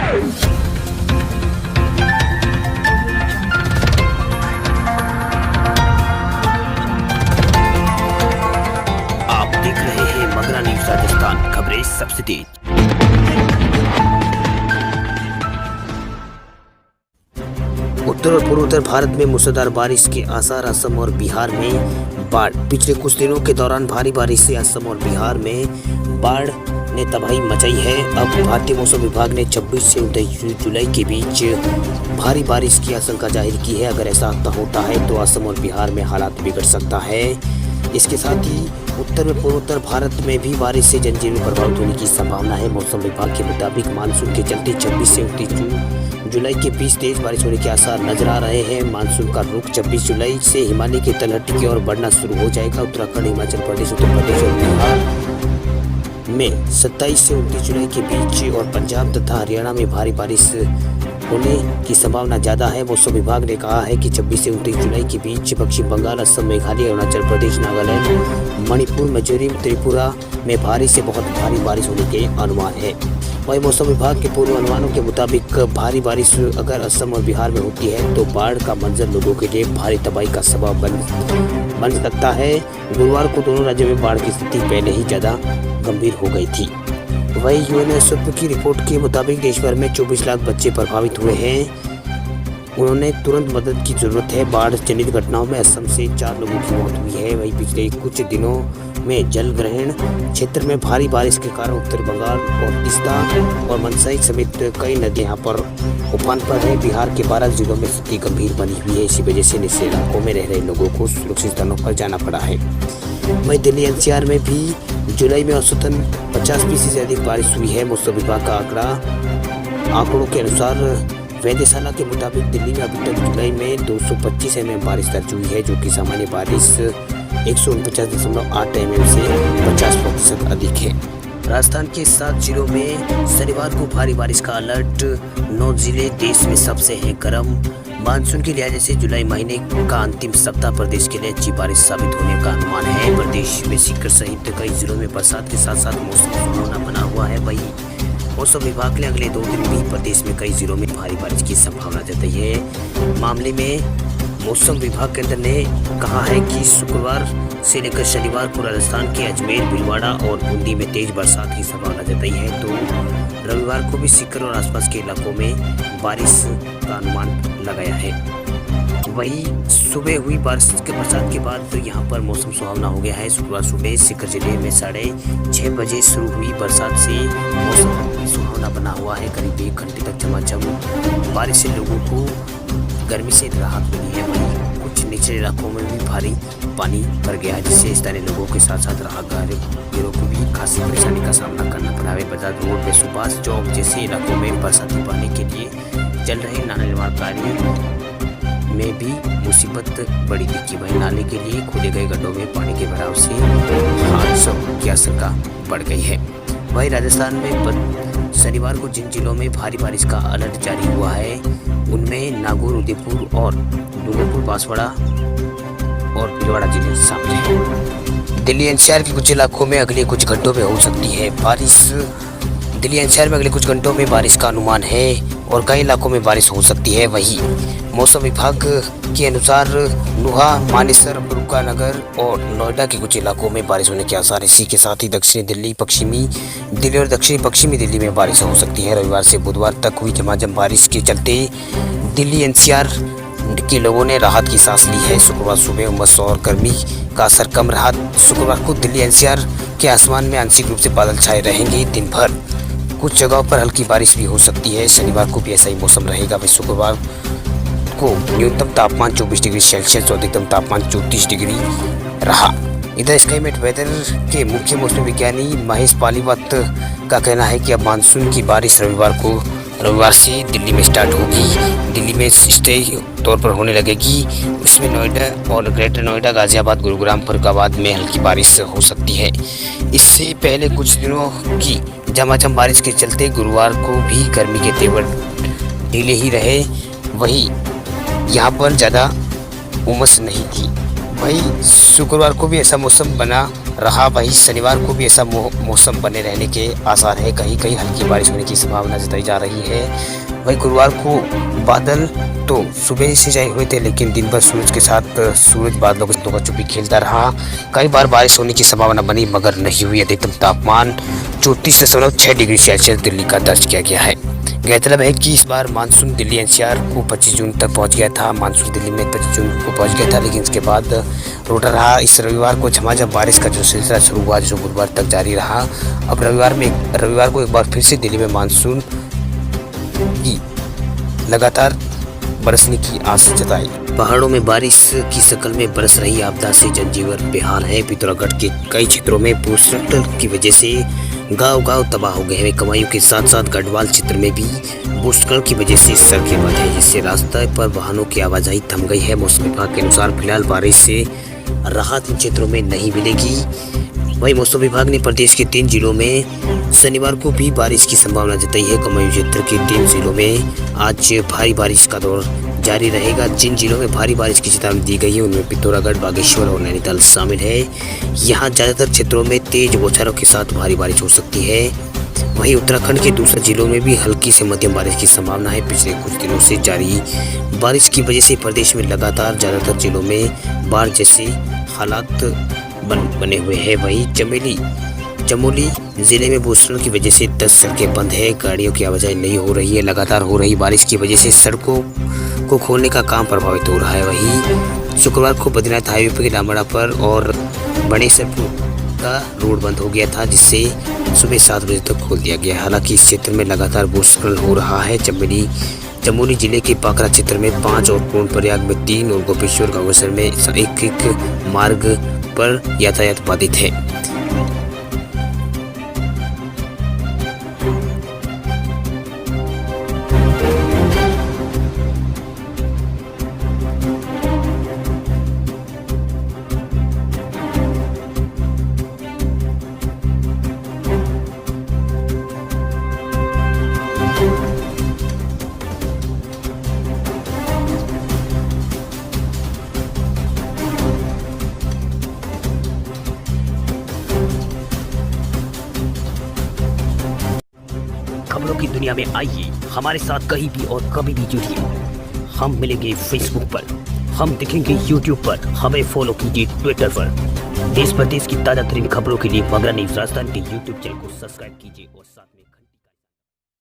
आप देख रहे हैं मगरा न्यूज राजस्थान, खबरें सबसे तेज। उत्तर और पूर्वोत्तर भारत में मूसलाधार बारिश के आसार। असम और बिहार में बाढ़। पिछले कुछ दिनों के दौरान भारी बारिश से असम और बिहार में बाढ़ ने तबाही मचाई है। अब भारतीय मौसम विभाग ने 26 से 29 जुलाई के बीच भारी बारिश की आशंका जाहिर की है। अगर ऐसा होता है तो असम और बिहार में हालात बिगड़ सकता है। इसके साथ ही उत्तर व पूर्वोत्तर भारत में भी बारिश से जनजीवन प्रभावित होने की संभावना है। मौसम विभाग के मुताबिक मानसून के चलते 26 से 29 जुलाई के बीच तेज बारिश होने के आसार नजर आ रहे हैं। मानसून का रुख 26 जुलाई से हिमालय की तलहटी की ओर बढ़ना शुरू हो जाएगा। उत्तराखंड, हिमाचल प्रदेश, उत्तर प्रदेश और बिहार में 27 से 29 जुलाई के बीच और पंजाब तथा हरियाणा में भारी बारिश होने की संभावना ज़्यादा है। मौसम विभाग ने कहा है कि 26 से 29 जुलाई के बीच पश्चिम बंगाल, असम, मेघालय, अरुणाचल प्रदेश, नागालैंड, मणिपुर, मिजोरम, त्रिपुरा में भारी से बहुत भारी बारिश होने के अनुमान है। वहीं मौसम विभाग के पूर्व अनुमानों के मुताबिक भारी बारिश अगर असम और बिहार में होती है तो बाढ़ का मंजर लोगों के लिए भारी तबाही का सबब बन सकता है। गुरुवार को दोनों राज्यों में बाढ़ की स्थिति पहले ही ज़्यादा गंभीर हो गई थी। वहीं यूएनएसओ की रिपोर्ट के मुताबिक देश भर में 24 लाख बच्चे प्रभावित हुए हैं। उन्होंने तुरंत मदद की जरूरत है। बाढ़ जनित घटनाओं में असम से 4 लोगों की मौत हुई है। वहीं पिछले कुछ दिनों में जल ग्रहण क्षेत्र में भारी बारिश के कारण उत्तर बंगाल और तीस्ता और मनसाई समेत कई नदियां यहां पर उफान पर है। बिहार के 12 जिलों में स्थिति गंभीर बनी हुई है। इसी वजह से निचले इलाकों में रह रहे लोगों को सुरक्षित स्थानों पर जाना पड़ा है। वहीं दिल्ली एनसीआर में भी जुलाई में औसतन 50% से अधिक बारिश हुई है। मौसम विभाग का आंकड़ों के अनुसार वेधशाला के मुताबिक दिल्ली में अभी तक जुलाई में 225 mm बारिश दर्ज हुई है, जो कि सामान्य बारिश 149.8 mm से 50% अधिक है। राजस्थान के 7 जिलों में शनिवार को भारी बारिश का अलर्ट। 9 जिले देश में सबसे हैं गर्म। मानसून के लिहाज से जुलाई महीने का अंतिम सप्ताह प्रदेश के लिए अच्छी बारिश साबित होने का अनुमान है। प्रदेश में सीकर सहित कई जिलों में बरसात के साथ साथ मौसम सुहावना बना हुआ है। वहीं मौसम विभाग ने अगले 2 दिन भी प्रदेश में कई जिलों में भारी बारिश की संभावना जताई है। मामले में मौसम विभाग केंद्र ने कहा है कि शुक्रवार से लेकर शनिवार को राजस्थान के अजमेर, भीलवाड़ा और बूंदी में तेज बरसात की संभावना जताई है। तो रविवार को भी सीकर और आसपास के इलाकों में बारिश का अनुमान लगाया है। वहीं सुबह हुई बरसात के बाद तो यहाँ पर मौसम सुहावना हो गया है। शुक्रवार सुबह सीकर जिले में 6:30 बजे शुरू हुई बरसात से मौसम सुहावना बना हुआ है। करीब 1 घंटे तक झमाझम बारिश से लोगों को गर्मी से राहत मिली है। वहीं कुछ निचले इलाकों में भी भारी पानी भर गया है, जिससे स्थानीय लोगों के साथ साथ राहगीरों को भी खासी परेशानी का सामना करना पड़ा है। बाजार रोड पे सुभाष चौक जैसे इलाकों में बरसाती पानी के लिए चल रहे नाला निर्माण कार्य में भी मुसीबत बड़ी दिखी। वहीं नाले के लिए खोले गए गड्ढों में पानी के भराव से हादसों की आशंका बढ़ गई है। वहीं राजस्थान में शनिवार को जिन जिलों में भारी बारिश का अलर्ट जारी हुआ है उनमें नागौर, उदयपुर और डूंगरपुर, बांसवाड़ा और भीलवाड़ा जिले शामिल हैं। दिल्ली एनसीआर के कुछ इलाकों में अगले कुछ घंटों में हो सकती है बारिश। दिल्ली एनसीआर में अगले कुछ घंटों में बारिश का अनुमान है और कई इलाकों में बारिश हो सकती है। वहीं मौसम विभाग के अनुसार नुहा, मानेसर, फरुखानगर और नोएडा के कुछ इलाकों में बारिश होने के आसार। इसी के साथ ही दक्षिणी दिल्ली, पश्चिमी दिल्ली और दक्षिणी पश्चिमी दिल्ली में बारिश हो सकती है। रविवार से बुधवार तक हुई झमाझम बारिश के चलते दिल्ली एनसीआर के लोगों ने राहत की सांस ली है। शुक्रवार सुबह उमस और गर्मी का असर कम रहा। शुक्रवार को दिल्ली एनसीआर के आसमान में आंशिक रूप से बादल छाए रहेंगे। दिन भर कुछ जगहों पर हल्की बारिश भी हो सकती है। शनिवार को भी ऐसा ही मौसम रहेगा। वही शुक्रवार को न्यूनतम तापमान 24 डिग्री सेल्सियस और अधिकतम तापमान 34 डिग्री रहा। इधर स्काईमेट वेदर के मुख्य मौसम विज्ञानी महेश पालीवात का कहना है कि अब मानसून की बारिश रविवार से दिल्ली में स्टार्ट होगी। दिल्ली में स्थायी तौर पर होने लगेगी। उसमें नोएडा और ग्रेटर नोएडा, गाजियाबाद, गुरुग्राम, फरुखाबाद में हल्की बारिश हो सकती है। इससे पहले कुछ दिनों की झमाझम बारिश के चलते गुरुवार को भी गर्मी के तेवर ढीले ही रहे। वहीं यहाँ पर ज़्यादा उमस नहीं थी। वहीं शुक्रवार को भी ऐसा मौसम बना रहा, वहीं शनिवार को भी ऐसा मौसम बने रहने के आसार है। कहीं कहीं हल्की बारिश होने की संभावना जताई जा रही है। वहीं गुरुवार को बादल तो सुबह से छाए हुए थे, लेकिन दिन भर सूरज के साथ सूरज बादलों के साथ चुपी खेलता रहा। कई बार बारिश होने की संभावना बनी, मगर नहीं हुई। अधिकतम तापमान 34.6 डिग्री सेल्सियस दिल्ली का दर्ज किया गया है। गौरतलब है कि इस बार मानसून दिल्ली एनसीआर को 25 जून तक पहुंच गया था। मानसून दिल्ली में 25 जून को पहुंच गया था, लेकिन इसके बाद रोटा रहा। इस रविवार को झमाझम बारिश का जो सिलसिला शुरू हुआ, जो बुधवार तक जारी रहा। अब रविवार को एक बार फिर से दिल्ली में मानसून की लगातार बरसने की आस जताई। पहाड़ों में बारिश की शक्ल में बरस रही आपदा से जनजीवन बेहाल है। पिथौरागढ़ के कई क्षेत्रों में भूस्खलन की वजह से गांव तबाह हो गए हैं। कमाइयों के साथ साथ गढ़वाल क्षेत्र में भी भूस्खलन की वजह से सड़कें बंद हैं, जिससे रास्ते पर वाहनों की आवाजाही थम गई है। मौसम विभाग के अनुसार फिलहाल बारिश से राहत इन क्षेत्रों में नहीं मिलेगी। वहीं मौसम विभाग ने प्रदेश के 3 जिलों में शनिवार को भी बारिश की संभावना जताई है। कमायूं क्षेत्र के 3 जिलों में आज भारी बारिश का दौर जारी रहेगा। जिन जिलों में भारी बारिश की चेतावनी दी गई है, उनमें पिथौरागढ़, बागेश्वर और नैनीताल शामिल है। यहाँ ज्यादातर क्षेत्रों में तेज बौछारों के साथ भारी बारिश हो सकती है। वहीं उत्तराखंड के दूसरे जिलों में भी हल्की से मध्यम बारिश की संभावना है। पिछले कुछ दिनों से जारी बारिश की वजह से प्रदेश में लगातार ज्यादातर जिलों में बाढ़ जैसे हालात बने हुए हैं। वहीं चमोली जिले में भूस्खलन की वजह से 10 सड़कें बंद है। गाड़ियों की आवाजाही नहीं हो रही है। लगातार हो रही बारिश की वजह से सड़कों को खोलने का काम प्रभावित हो रहा है। वहीं शुक्रवार को बद्रीनाथ हाईवे के डामरा पर और बड़ेसरपुर का रोड बंद हो गया था, जिससे सुबह 7 बजे तक खोल दिया गया। हालांकि इस क्षेत्र में लगातार भूस्खलन हो रहा है। चमोली जिले के पाकरा क्षेत्र में 5 और पूर्णप्रयाग में 3 और गोपेश्वर गांवसर में एक मार्ग पर यातायात बाधित है। खबरों की दुनिया में आइए हमारे साथ कहीं भी और कभी भी जुड़िए। हम मिलेंगे फेसबुक पर, हम दिखेंगे यूट्यूब पर, हमें फॉलो कीजिए ट्विटर पर। देश प्रदेश की ताजा तरीन खबरों के लिए मगरा न्यूज़ राजस्थान के यूट्यूब चैनल को सब्सक्राइब कीजिए और साथ